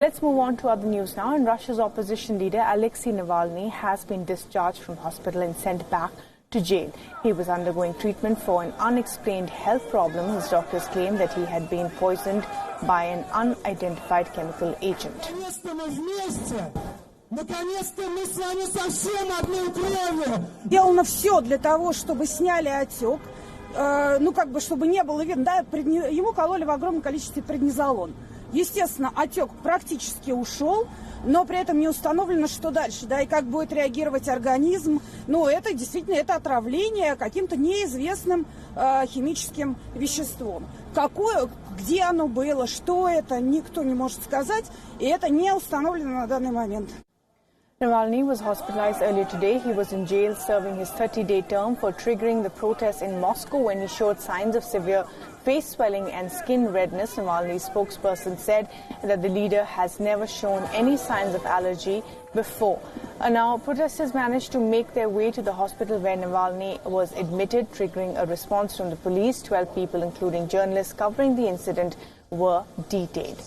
Let's move on to other news now. And Russia's opposition leader Alexei Navalny has been discharged from hospital and sent back to jail. He was undergoing treatment for an unexplained health problem. His doctors claim that he had been poisoned by an unidentified chemical agent. Сделано все для того, чтобы сняли отек, чтобы не было видно. Да, ему кололи в огромном количестве преднизолон. Естественно, отек практически ушел, но при этом не установлено, что дальше, да, и как будет реагировать организм. Это действительно это отравление каким-то неизвестным химическим веществом. Где оно было, что это, никто не может сказать, и это не установлено на данный момент. Navalny was hospitalized earlier today. He was in jail serving his 30-day term for triggering the protests in Moscow when he showed signs of severe face swelling and skin redness. Navalny's spokesperson said that the leader has never shown any signs of allergy before. Now, protesters managed to make their way to the hospital where Navalny was admitted, triggering a response from the police. 12 people, including journalists covering the incident, were detained.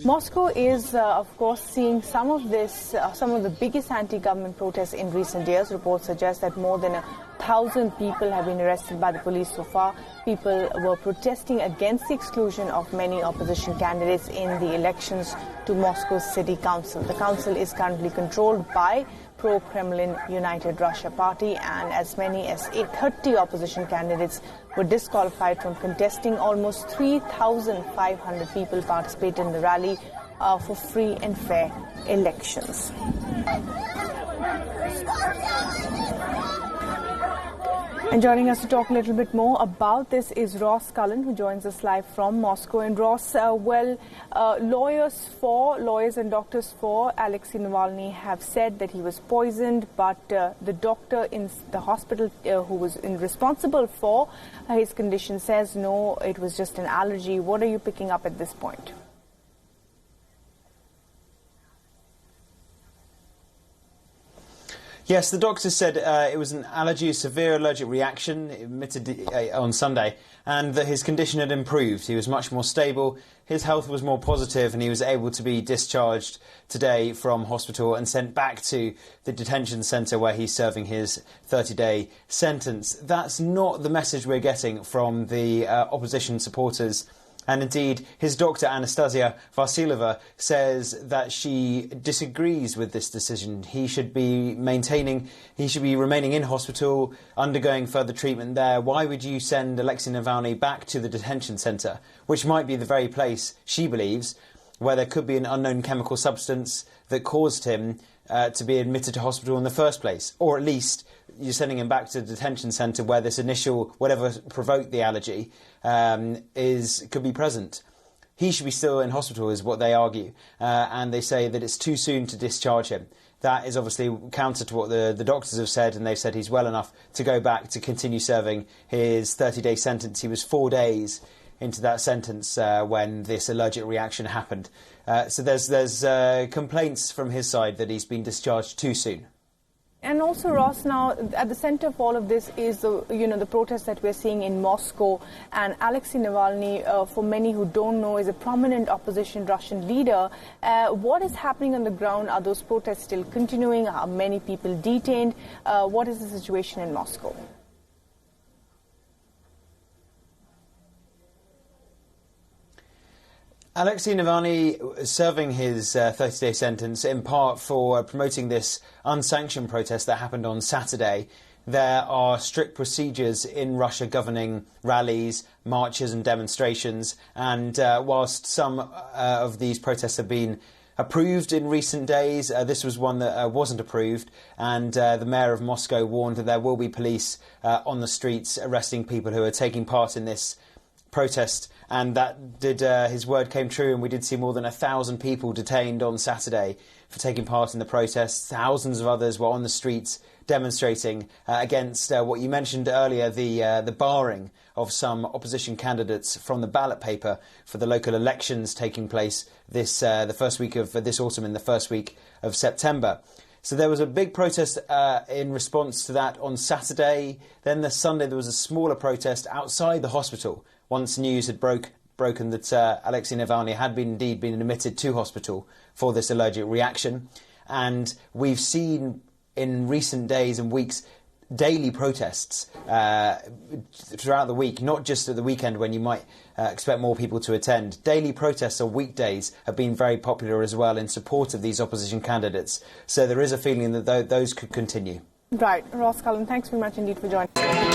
Moscow is, of course, seeing some of the biggest anti-government protests in recent years. Reports suggest that more than 1,000 people have been arrested by the police so far. People were protesting against the exclusion of many opposition candidates in the elections to Moscow's city council. The council is currently controlled by pro-Kremlin United Russia Party, and as many as 30 opposition candidates were disqualified from contesting. Almost 3,500 people participated in the rally for free and fair elections. And joining us to talk a little bit more about this is Ross Cullen, who joins us live from Moscow. And Ross, lawyers and doctors for Alexei Navalny have said that he was poisoned, but the doctor in the hospital who was responsible for his condition says no, it was just an allergy. What are you picking up at this point? Yes, the doctor said it was an allergy, a severe allergic reaction, admitted on Sunday, and that his condition had improved. He was much more stable, his health was more positive, and he was able to be discharged today from hospital and sent back to the detention centre where he's serving his 30-day sentence. That's not the message we're getting from the opposition supporters. And indeed, his doctor, Anastasia Vasilova, says that she disagrees with this decision. He should be remaining in hospital, undergoing further treatment there. Why would you send Alexei Navalny back to the detention centre, which might be the very place, she believes, where there could be an unknown chemical substance that caused him to be admitted to hospital in the first place? Or at least you're sending him back to the detention centre where this initial, whatever provoked the allergy, could be present. He should be still in hospital, is what they argue, and they say that it's too soon to discharge him. That is obviously counter to what the doctors have said, and they've said he's well enough to go back to continue serving his 30-day sentence. He was 4 days into that sentence when this allergic reaction happened. So there's complaints from his side that he's been discharged too soon. And also, Ross, now at the centre of all of this is the protest that we're seeing in Moscow. And Alexei Navalny, for many who don't know, is a prominent opposition Russian leader. What is happening on the ground? Are those protests still continuing? Are many people detained? What is the situation in Moscow? Alexei Navalny serving his 30-day sentence in part for promoting this unsanctioned protest that happened on Saturday. There are strict procedures in Russia governing rallies, marches and demonstrations, and whilst some of these protests have been approved in recent days, this was one that wasn't approved, and the mayor of Moscow warned that there will be police on the streets arresting people who are taking part in this protest. And that did, his word came true, and we did see more than 1,000 people detained on Saturday for taking part in the protests. Thousands of others were on the streets demonstrating against what you mentioned earlier, the barring of some opposition candidates from the ballot paper for the local elections taking place the first week of this autumn, in the first week of September. So there was a big protest in response to that on Saturday. Then the Sunday there was a smaller protest outside the hospital once news had broken that Alexei Navalny had indeed been admitted to hospital for this allergic reaction. And we've seen in recent days and weeks daily protests throughout the week, not just at the weekend when you might expect more people to attend. Daily protests on weekdays have been very popular as well in support of these opposition candidates. So there is a feeling that those could continue. Right. Ross Cullen, thanks very much indeed for joining.